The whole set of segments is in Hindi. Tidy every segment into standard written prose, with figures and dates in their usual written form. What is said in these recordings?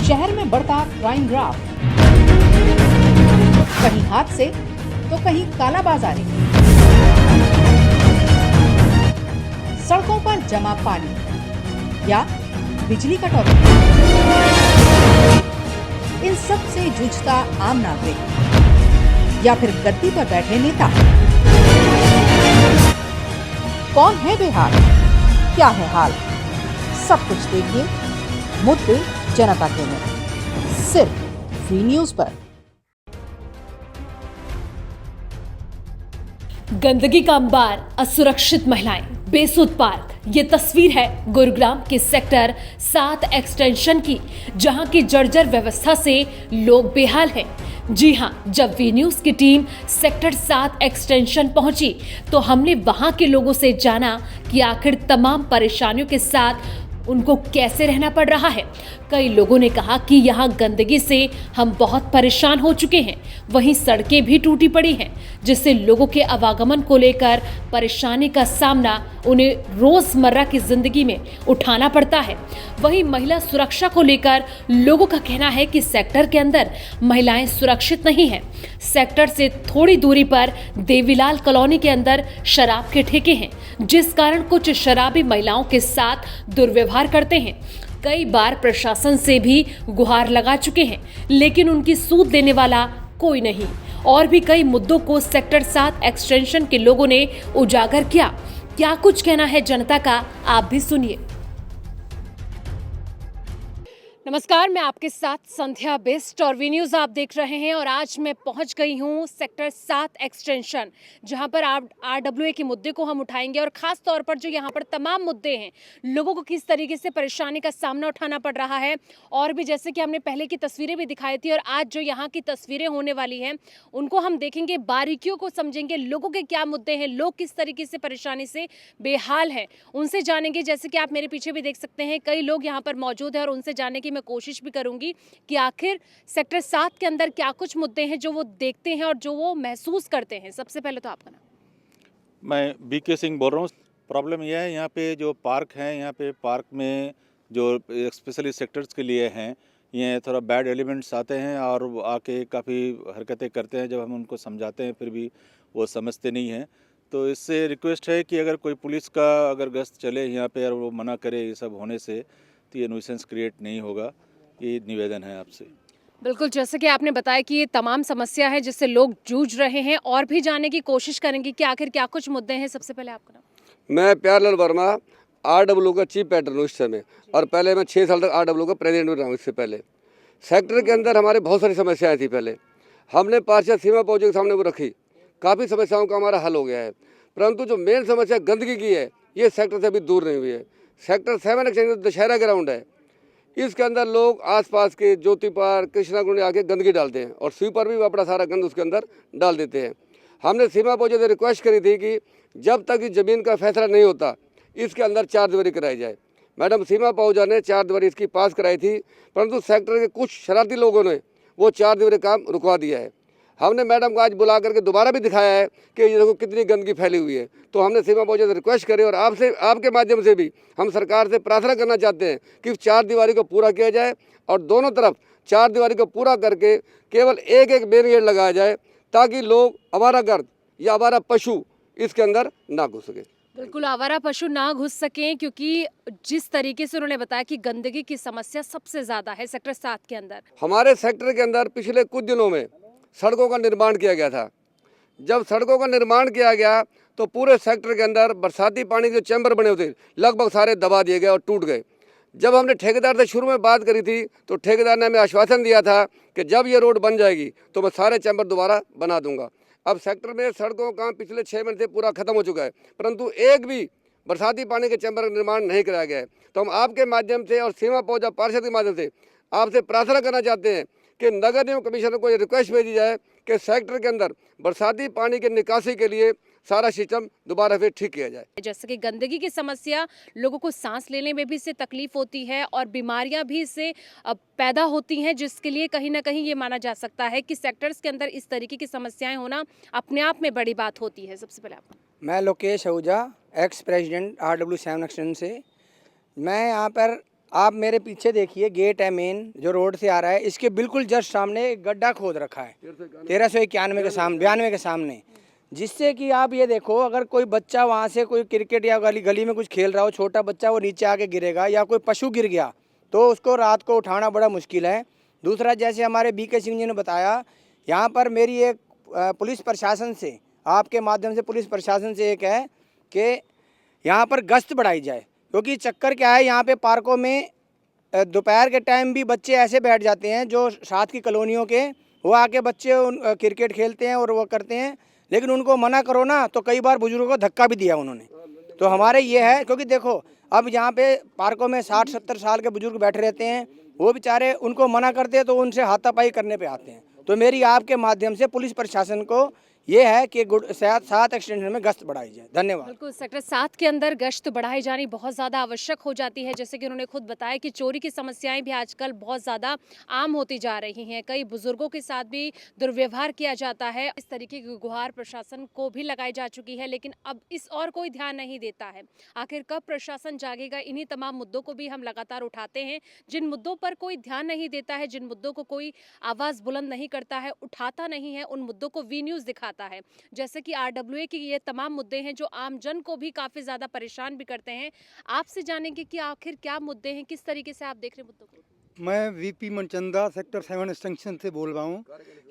शहर में बढ़ता क्राइम ग्राफ, कहीं हादसे तो कहीं कालाबाजारी, सड़कों पर जमा पानी या बिजली कटौती, इन सब से जूझता आम नागरिक या फिर गद्दी पर बैठे नेता। कौन है बेहाल, क्या है हाल, सब कुछ देखिए मुद्दे जनता के में, सिर्फ वी न्यूज पर। गंदगी का अंबार, असुरक्षित महिलाएं, बेसुध पार्क। ये तस्वीर है गुरुग्राम के सेक्टर 7 एक्सटेंशन की, जहां की जर्जर व्यवस्था से लोग बेहाल हैं। जी हां, जब वी न्यूज की टीम सेक्टर 7 एक्सटेंशन पहुंची तो हमने वहां के लोगों से जाना कि आखिर तमाम परेशानियों के साथ उनको कैसे रहना पड़ रहा है। कई लोगों ने कहा कि यहाँ गंदगी से हम बहुत परेशान हो चुके हैं, वहीं सड़कें भी टूटी पड़ी हैं, जिससे लोगों के आवागमन को लेकर परेशानी का सामना उन्हें रोजमर्रा की जिंदगी में उठाना पड़ता है। वहीं महिला सुरक्षा को लेकर लोगों का कहना है कि सेक्टर के अंदर महिलाएं सुरक्षित नहीं हैं। सेक्टर से थोड़ी दूरी पर देवीलाल कॉलोनी के अंदर शराब के ठेके हैं, जिस कारण कुछ शराबी महिलाओं के साथ दुर्व्यवहार करते हैं। कई बार प्रशासन से भी गुहार लगा चुके हैं, लेकिन उनकी सूद देने वाला कोई नहीं। और भी कई मुद्दों को सेक्टर 7 एक्सटेंशन के लोगों ने उजागर किया। क्या कुछ कहना है जनता का, आप भी सुनिए। नमस्कार, मैं आपके साथ संध्या बेस्ट और वी न्यूज़ आप देख रहे हैं। और आज मैं पहुंच गई हूं सेक्टर 7 एक्सटेंशन, जहां पर RWA के मुद्दे को हम उठाएंगे और ख़ास तौर पर जो यहां पर तमाम मुद्दे हैं, लोगों को किस तरीके से परेशानी का सामना उठाना पड़ रहा है। और भी जैसे कि हमने पहले की तस्वीरें भी दिखाई थी और आज जो यहाँ की तस्वीरें होने वाली हैं उनको हम देखेंगे, बारीकियों को समझेंगे, लोगों के क्या मुद्दे हैं, लोग किस तरीके से परेशानी से बेहाल हैं, उनसे जानेंगे। जैसे कि आप मेरे पीछे भी देख सकते हैं, कई लोग यहाँ पर मौजूद हैं और उनसे जानने की मैं कोशिश भी करूंगी कि आखिर सेक्टर 7 के अंदर क्या कुछ मुद्दे हैं जो वो देखते हैं और जो वो महसूस करते हैं। सबसे पहले तो आपका नाम। मैं BK सिंह बोल रहा हूँ। प्रॉब्लम यह है, यहाँ पे जो पार्क हैं, यहाँ पे पार्क में जो स्पेशली सेक्टर्स के लिए हैं, ये थोड़ा बैड एलिमेंट्स आते हैं और आके काफ़ी हरकतें करते हैं। जब हम उनको समझाते हैं फिर भी वो समझते नहीं हैं। तो इससे रिक्वेस्ट है कि अगर कोई पुलिस का अगर गश्त चले यहाँ पे और वो मना करे ये सब होने से, तो ये न्यूसेंस क्रिएट नहीं होगा। ये निवेदन है आपसे। बिल्कुल, जैसे कि आपने बताया कि ये तमाम समस्या है जिससे लोग जूझ रहे हैं, और भी जानने की कोशिश करेंगे कि आखिर क्या कुछ मुद्दे हैं। सबसे पहले आपका नाम। मैं प्यारलाल वर्मा, RWA का चीफ पैटर्न हूँ इस समय, और पहले मैं 6 साल तक RWA का प्रेसिडेंट भी रहा हूँ। इससे पहले सेक्टर के अंदर हमारे बहुत सारी समस्याएं थी। पहले हमने पार्षद सीमा पहुँचे के सामने वो रखी, काफ़ी समस्याओं का हमारा हल हो गया है। परंतु जो मेन समस्या गंदगी की है, ये सेक्टर से अभी दूर नहीं हुई है। सेक्टर 7 एक्सटेंशन दशहरा ग्राउंड है, इसके अंदर लोग आसपास के ज्योति पार्क, कृष्णा कुंड आके गंदगी डालते हैं और स्वीपर भी अपना सारा गंद उसके अंदर डाल देते हैं। हमने सीमा पहुँचे से रिक्वेस्ट करी थी कि जब तक इस ज़मीन का फैसला नहीं होता, इसके अंदर 4 दीवारी कराई जाए। मैडम सीमा पहुँचा ने 4 दीवारी इसकी पास कराई थी, परंतु सेक्टर के कुछ शरारती लोगों ने वो 4 दीवारी काम रुकवा दिया है। हमने मैडम को आज बुला करके दोबारा भी दिखाया है कि ये देखो कितनी गंदगी फैली हुई है। तो हमने सीमा पहुँचे से रिक्वेस्ट करी और आपके माध्यम से भी हम सरकार से प्रार्थना करना चाहते हैं कि 4 दीवारी को पूरा किया जाए और दोनों तरफ 4 दीवारी को पूरा करके केवल एक बैरियर लगाया जाए, ताकि लोग आवारागर्द या आवारा पशु इसके अंदर ना घुस सके। बिल्कुल, आवारा पशु ना घुस सकें, क्योंकि जिस तरीके से उन्होंने बताया कि गंदगी की समस्या सबसे ज़्यादा है सेक्टर 7 के अंदर। हमारे सेक्टर के अंदर पिछले कुछ दिनों में सड़कों का निर्माण किया गया था। जब सड़कों का निर्माण किया गया तो पूरे सेक्टर के अंदर बरसाती पानी के जो चैम्बर बने होते लगभग सारे दबा दिए गए और टूट गए। जब हमने ठेकेदार से शुरू में बात करी थी तो ठेकेदार ने हमें आश्वासन दिया था कि जब ये रोड बन जाएगी तो मैं सारे चैम्बर दोबारा बना दूंगा। अब सेक्टर में सड़कों का काम पिछले 6 महीने से पूरा खत्म हो चुका है, परंतु एक भी बरसाती पानी के चैम्बर का निर्माण नहीं कराया गया है। तो हम आपके माध्यम से और सीमा पहुँचा पार्षद के माध्यम से आपसे प्रार्थना करना चाहते हैं कि नगर निगम कमिश्नर को ये रिक्वेस्ट भेजी जाए कि सेक्टर के अंदर बरसाती पानी के निकासी के लिए सारा सिस्टम दोबारा फिर ठीक किया जाए। जैसे कि गंदगी की समस्या, लोगों को सांस लेने में भी इससे तकलीफ होती है और बीमारियां भी इससे पैदा होती हैं, जिसके लिए कहीं ना कहीं ये माना जा सकता है कि सेक्टर्स के अंदर इस तरीके की समस्याएं होना अपने आप में बड़ी बात होती है। सबसे पहले आप। मैं Lokesh Ahuja, ex president RWA 7 extension से। मैं यहाँ पर आप मेरे पीछे देखिए, गेट है मेन जो रोड से आ रहा है, इसके बिल्कुल जस्ट सामने एक गड्ढा खोद रखा है 1391 के सामने, 92 के सामने, जिससे कि आप ये देखो, अगर कोई बच्चा वहाँ से कोई क्रिकेट या गली में कुछ खेल रहा हो, छोटा बच्चा, वो नीचे आके गिरेगा, या कोई पशु गिर गया तो उसको रात को उठाना बड़ा मुश्किल है। दूसरा, जैसे हमारे बीके सिंह जी ने बताया, यहाँ पर मेरी एक पुलिस प्रशासन से, आपके माध्यम से पुलिस प्रशासन से एक है कि यहाँ पर गश्त बढ़ाई जाए, क्योंकि चक्कर क्या है, यहाँ पे पार्कों में दोपहर के टाइम भी बच्चे ऐसे बैठ जाते हैं जो साथ की कॉलोनियों के, वो आके बच्चे क्रिकेट खेलते हैं और वो करते हैं, लेकिन उनको मना करो ना तो कई बार बुजुर्गों को धक्का भी दिया उन्होंने। तो हमारे ये है, क्योंकि देखो अब यहाँ पे पार्कों में 60-70 साल के बुजुर्ग बैठे रहते हैं, वो बेचारे उनको मना करते हैं तो उनसे हाथापाई करने पे आते हैं। तो मेरी आपके माध्यम से पुलिस प्रशासन को ये है कि 7 एक्सटेंशन में गश्त बढ़ाई जाए। धन्यवाद। बिल्कुल, सेक्टर 7 के अंदर गश्त बढ़ाई जानी बहुत ज़्यादा आवश्यक हो जाती है। जैसे कि उन्होंने खुद बताया कि चोरी की समस्याएं भी आजकल बहुत ज़्यादा आम होती जा रही हैं। कई बुजुर्गों के साथ भी दुर्व्यवहार किया जाता है। इस तरीके की गुहार प्रशासन को भी लगाई जा चुकी है, लेकिन अब इस और कोई ध्यान नहीं देता है। आखिर कब प्रशासन जागेगा? इन्हीं तमाम मुद्दों को भी हम लगातार उठाते हैं। जिन मुद्दों पर कोई ध्यान नहीं देता है, जिन मुद्दों को कोई आवाज़ बुलंद नहीं करता है, उठाता नहीं है, उन मुद्दों को वी न्यूज़ दिखाता है। जैसे कि RWA की ये तमाम मुद्दे हैं जो आम जन को भी काफी ज्यादा परेशान भी करते हैं। आपसे जानेंगे कि आखिर क्या मुद्दे हैं, किस तरीके से आप देख रहे हैं मुद्दों को? मैं VP मनचंदा सेक्टर 7 एक्सटेंशन से बोल रहा हूँ।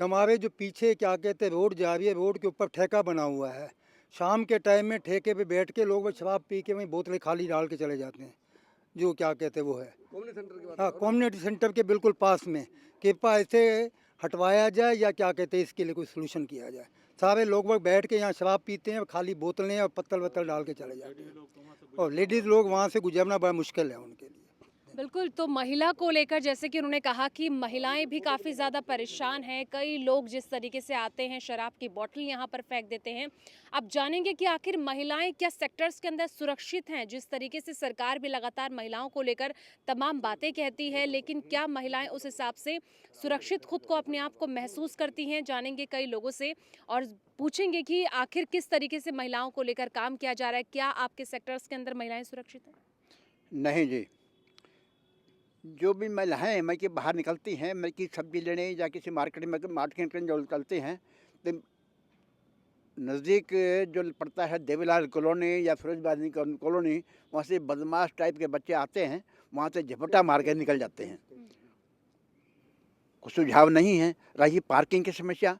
हमारे जो पीछे क्या कहते हैं रोड जा रही है, रोड के ऊपर ठेका बना हुआ है। शाम के टाइम में ठेके पे बैठ के लोग शराब पी के वहीं बोतलें खाली डाल के चले जाते हैं, जो क्या कहते हैं वो है हाँ कम्युनिटी सेंटर के बिल्कुल पास में। कृपया इसे हटवाया जाए या क्या कहते हैं इसके लिए कोई सोल्यूशन किया जाए। सारे लोग बैठ के यहाँ शराब पीते हैं, खाली बोतलें और पत्तल वत्तल डाल के चले जाते हैं, और लेडीज़ लोग वहाँ से गुजरना बड़ा मुश्किल है उनके लिए। बिल्कुल, तो महिला को लेकर जैसे कि उन्होंने कहा कि महिलाएं भी काफ़ी ज़्यादा परेशान हैं। कई लोग जिस तरीके से आते हैं, शराब की बोतल यहाँ पर फेंक देते हैं। अब जानेंगे कि आखिर महिलाएं क्या सेक्टर्स के अंदर सुरक्षित हैं? जिस तरीके से सरकार भी लगातार महिलाओं को लेकर तमाम बातें कहती है, लेकिन क्या महिलाएं उस हिसाब से सुरक्षित खुद को, अपने आप को महसूस करती हैं? जानेंगे कई लोगों से और पूछेंगे कि आखिर किस तरीके से महिलाओं को लेकर काम किया जा रहा है। क्या आपके सेक्टर्स के अंदर महिलाएं सुरक्षित हैं? नहीं जी, जो भी महिलाएँ मैं कि बाहर निकलती हैं, मैं कि सब्जी लेने या किसी मार्केट में जो निकलते हैं, तो नज़दीक जो पड़ता है देवीलाल कॉलोनी या फिरोजबादी कॉलोनी, वहाँ से बदमाश टाइप के बच्चे आते हैं, वहाँ से झपटा मार के निकल जाते हैं। कुछ सुझाव नहीं है। रही पार्किंग की समस्या,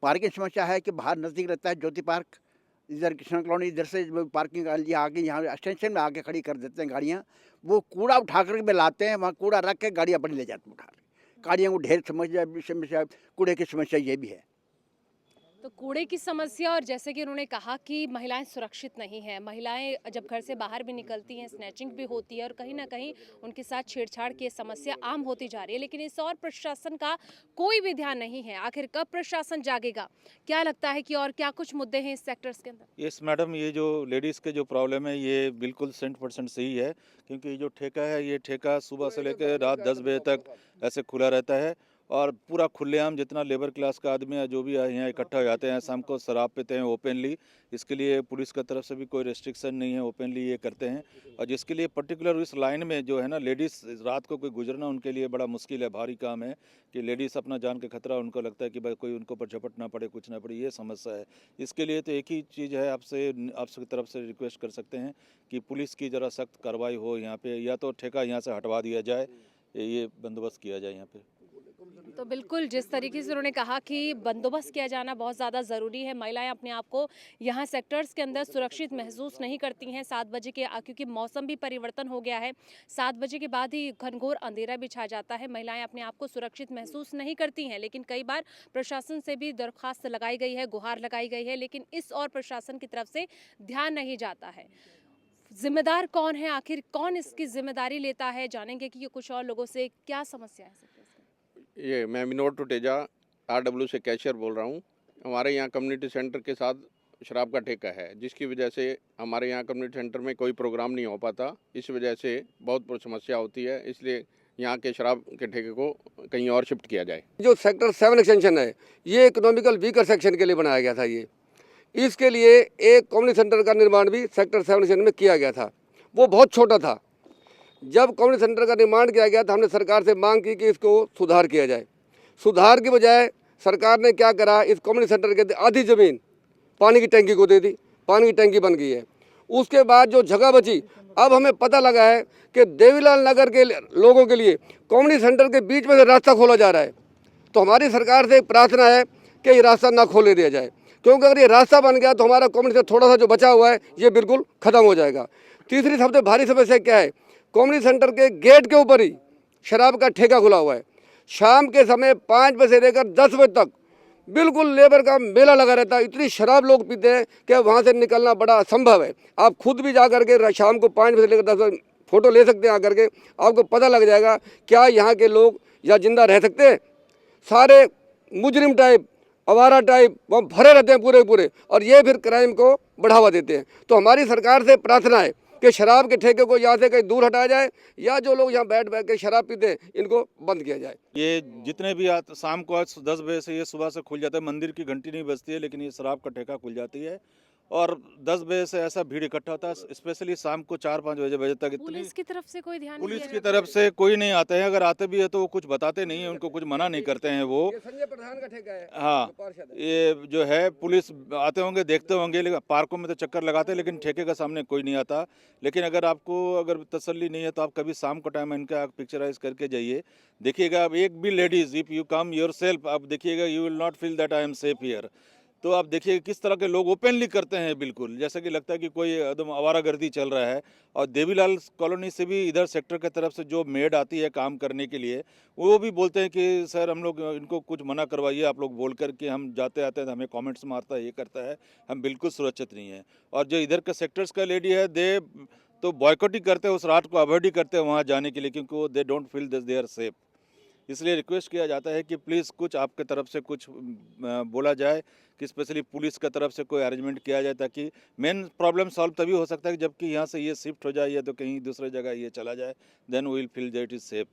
पार्किंग समस्या है कि बाहर नज़दीक रहता है ज्योति पार्क, इधर कृष्णा कॉलोनी, इधर से पार्किंग आगे यहाँ स्टेशन में आके खड़ी कर देते हैं गाड़ियाँ। वो कूड़ा उठा कर के लाते हैं, वहाँ कूड़ा रख के गाड़ी अपनी ले जाते हैं उठा के। गाड़ियों को ढेर समस्या, कूड़े की समस्या ये भी है। तो कूड़े की समस्या, और जैसे कि उन्होंने कहा कि महिलाएं सुरक्षित नहीं हैं। महिलाएं जब घर से बाहर भी निकलती हैं, स्नैचिंग भी होती है और कहीं ना कहीं उनके साथ छेड़छाड़ की समस्या आम होती जा रही है, लेकिन इस और प्रशासन का कोई भी ध्यान नहीं है। आखिर कब प्रशासन जागेगा? क्या लगता है कि और क्या कुछ मुद्दे हैं इस सेक्टर्स के अंदर? यस मैडम, ये जो लेडीज़ के जो प्रॉब्लम है ये बिल्कुल 100% सही है, क्योंकि जो ठेका है ये ठेका सुबह से लेकर रात 10 बजे तक ऐसे खुला रहता है, और पूरा खुलेआम जितना लेबर क्लास का आदमी है जो भी यहाँ इकट्ठा हो जाते हैं, शाम को शराब पीते हैं ओपनली। इसके लिए पुलिस की तरफ से भी कोई रेस्ट्रिक्शन नहीं है, ओपनली ये करते हैं। और जिसके लिए पर्टिकुलर इस लाइन में जो है ना लेडीज़ रात को कोई गुजरना उनके लिए बड़ा मुश्किल है, भारी काम है कि लेडीज़ अपना जान के खतरा, उनको लगता है कि भाई कोई उनको पर झपट ना पड़े, कुछ ना पड़े, ये समस्या है। इसके लिए तो एक ही चीज़ है, आपकी तरफ से रिक्वेस्ट कर सकते हैं कि पुलिस की ज़रा सख्त कार्रवाई हो यहाँ पे, या तो ठेका यहाँ से हटवा दिया जाए, ये बंदोबस्त किया जाए यहाँ पे। तो बिल्कुल, जिस तरीके से उन्होंने कहा कि बंदोबस्त किया जाना बहुत ज़्यादा ज़रूरी है। महिलाएं अपने आप को यहाँ सेक्टर्स के अंदर सुरक्षित महसूस नहीं करती हैं 7 बजे के, क्योंकि मौसम भी परिवर्तन हो गया है। 7 बजे के बाद ही घनघोर अंधेरा भी छा जाता है। महिलाएं अपने आप को सुरक्षित महसूस नहीं करती हैं, लेकिन कई बार प्रशासन से भी दरख्वास्त लगाई गई है, गुहार लगाई गई है, लेकिन इस और प्रशासन की तरफ से ध्यान नहीं जाता है। जिम्मेदार कौन है? आखिर कौन इसकी जिम्मेदारी लेता है? जानेंगे कि कुछ और लोगों से क्या समस्या है। ये मैं विनोद टुटेजा RW से कैशियर बोल रहा हूँ। हमारे यहाँ कम्युनिटी सेंटर के साथ शराब का ठेका है, जिसकी वजह से हमारे यहाँ कम्युनिटी सेंटर में कोई प्रोग्राम नहीं हो पाता। इस वजह से बहुत समस्या होती है, इसलिए यहाँ के शराब के ठेके को कहीं और शिफ्ट किया जाए। जो सेक्टर 7 एक्सटेंशन है ये इकोनॉमिकल वीकर सेक्शन के लिए बनाया गया था। ये इसके लिए एक कम्युनिटी सेंटर का निर्माण भी सेक्टर 7 एक्सटेंशन में किया गया था। वो बहुत छोटा था, जब कम्युनिटी सेंटर का निर्माण किया गया तो हमने सरकार से मांग की कि इसको सुधार किया जाए। सुधार की बजाय सरकार ने क्या करा, इस कम्युनिटी सेंटर के आधी ज़मीन पानी की टंकी को दे दी, पानी की टंकी बन गई है। उसके बाद जो जगह बची, अब हमें पता लगा है कि देवीलाल नगर के लोगों के लिए कम्युनिटी सेंटर के बीच में से रास्ता खोला जा रहा है। तो हमारी सरकार से प्रार्थना है कि ये रास्ता ना खोले दिया जाए, क्योंकि अगर ये रास्ता बन गया तो हमारा कम्युनिटी सेंटर थोड़ा सा जो बचा हुआ है ये बिल्कुल ख़त्म हो जाएगा। तीसरी सबसे भारी समस्या क्या है, कम्युनिटी सेंटर के गेट के ऊपर ही शराब का ठेका खुला हुआ है। शाम के समय 5 बजे से लेकर 10 बजे तक बिल्कुल लेबर का मेला लगा रहता है। इतनी शराब लोग पीते हैं कि वहाँ से निकलना बड़ा असंभव है। आप खुद भी जा करके शाम को 5 बजे से लेकर 10 बजे फ़ोटो ले सकते हैं आकर के, आपको पता लग जाएगा क्या यहाँ के लोग या जिंदा रह सकते हैं। सारे मुजरिम टाइप, आवारा टाइप वहाँ भरे रहते हैं पूरे, और ये फिर क्राइम को बढ़ावा देते हैं। तो हमारी सरकार से प्रार्थना है कि शराब के ठेके को यहाँ से कहीं दूर हटाया जाए, या जो लोग यहाँ बैठ के शराब पीते हैं इनको बंद किया जाए। ये जितने भी शाम को 10 बजे से ये सुबह से खुल जाता है, मंदिर की घंटी नहीं बजती है लेकिन ये शराब का ठेका खुल जाती है, और 10 बजे से ऐसा भीड़ इकट्ठा होता है, स्पेशली शाम को 4-5 बजे तक। इतनी पुलिस की तरफ से कोई ध्यान नहीं पुलिस दिया की जाता? तरफ से कोई नहीं आते हैं, अगर आते भी है तो वो कुछ बताते नहीं है, उनको कुछ मना नहीं करते हैं वो। ये संजय प्रधान का ठेका है। हाँ, ये जो है पुलिस आते होंगे, देखते होंगे, लेकिन पार्कों में तो चक्कर लगाते हैं, लेकिन ठेके का सामने कोई नहीं आता। लेकिन अगर तसल्ली नहीं है तो आप कभी शाम को टाइम इनका पिक्चराइज करके जाइए, देखिएगा। आप एक भी ladies, if you come yourself, आप देखिएगा, you will not feel that I am safe here. तो आप देखिए किस तरह के लोग ओपनली करते हैं, बिल्कुल जैसा कि लगता है कि कोई एकदम आवारागर्दी चल रहा है। और देवीलाल कॉलोनी से भी इधर सेक्टर की तरफ से जो मेड आती है काम करने के लिए, वो भी बोलते हैं कि सर हम लोग इनको कुछ मना करवाइए, आप लोग बोल कर कि हम जाते आते हैं तो हमें कमेंट्स मारता है, ये करता है, हम बिल्कुल सुरक्षित नहीं है। और जो इधर के सेक्टर्स का लेडी है, दे तो बॉयकॉट ही करते हैं, उस रात को अवॉइड ही करते हैं वहाँ जाने के लिए, क्योंकि वो they don't feel they are safe. इसलिए रिक्वेस्ट किया जाता है कि प्लीज़ कुछ आपके तरफ से कुछ बोला जाए, कि स्पेशली पुलिस की तरफ से कोई अरेंजमेंट किया जाए, ताकि मेन प्रॉब्लम सॉल्व तभी हो सकता है कि जबकि यहाँ से ये शिफ्ट हो जाए या तो कहीं दूसरे जगह ये चला जाए, then we will feel that is safe.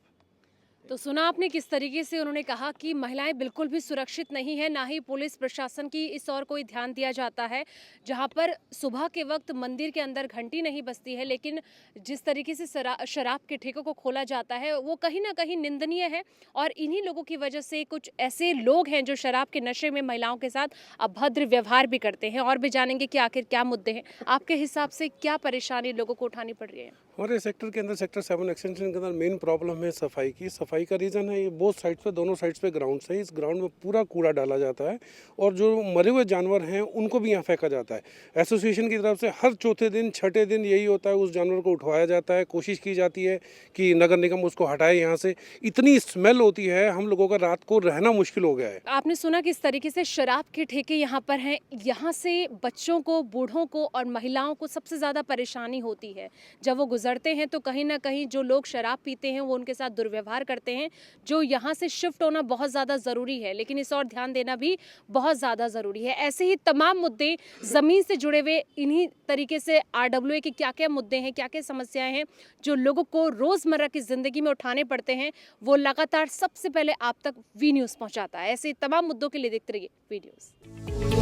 तो सुना आपने किस तरीके से उन्होंने कहा कि महिलाएं बिल्कुल भी सुरक्षित नहीं है, ना ही पुलिस प्रशासन की इस ओर कोई ध्यान दिया जाता है। जहां पर सुबह के वक्त मंदिर के अंदर घंटी नहीं बजती है, लेकिन जिस तरीके से शराब के ठेकों को खोला जाता है वो कहीं ना कहीं निंदनीय है। और इन्हीं लोगों की वजह से कुछ ऐसे लोग हैं जो शराब के नशे में महिलाओं के साथ अभद्र व्यवहार भी करते हैं। और भी जानेंगे कि आखिर क्या मुद्दे हैं, आपके हिसाब से क्या परेशानी लोगों को उठानी पड़ रही है। हमारे सेक्टर के अंदर सेक्टर 7 एक्सटेंशन के अंदर मेन प्रॉब्लम है सफाई की। सफाई का रीज़न है ये बोथ साइड्स पे, दोनों साइड्स पे ग्राउंड्स है। इस ग्राउंड में पूरा कूड़ा डाला जाता है और जो मरे हुए जानवर हैं उनको भी यहाँ फेंका जाता है। एसोसिएशन की तरफ से हर चौथे दिन छठे दिन यही होता है, उस जानवर को उठवाया जाता है, कोशिश की जाती है कि नगर निगम उसको हटाए यहाँ से। इतनी स्मेल होती है, हम लोगों का रात को रहना मुश्किल हो गया है। आपने सुना किस तरीके से शराब के ठेके यहाँ पर हैं। यहाँ से बच्चों को, बूढ़ों को और महिलाओं को सबसे ज़्यादा परेशानी होती है। जब वो गुजरते हैं तो कहीं ना कहीं जो लोग शराब पीते हैं वो उनके साथ दुर्व्यवहार करते हैं। जो यहाँ से शिफ्ट होना बहुत ज़्यादा ज़रूरी है, लेकिन इस और ध्यान देना भी बहुत ज़्यादा ज़रूरी है। ऐसे ही तमाम मुद्दे ज़मीन से जुड़े हुए, इन्हीं तरीके से RWA के क्या क्या मुद्दे हैं, क्या क्या समस्याएं हैं जो लोगों को रोज़मर्रा की ज़िंदगी में उठाने पड़ते हैं, वो लगातार सबसे पहले आप तक वी न्यूज़ पहुँचाता है। ऐसे तमाम मुद्दों के लिए देखते रहिए वी न्यूज़।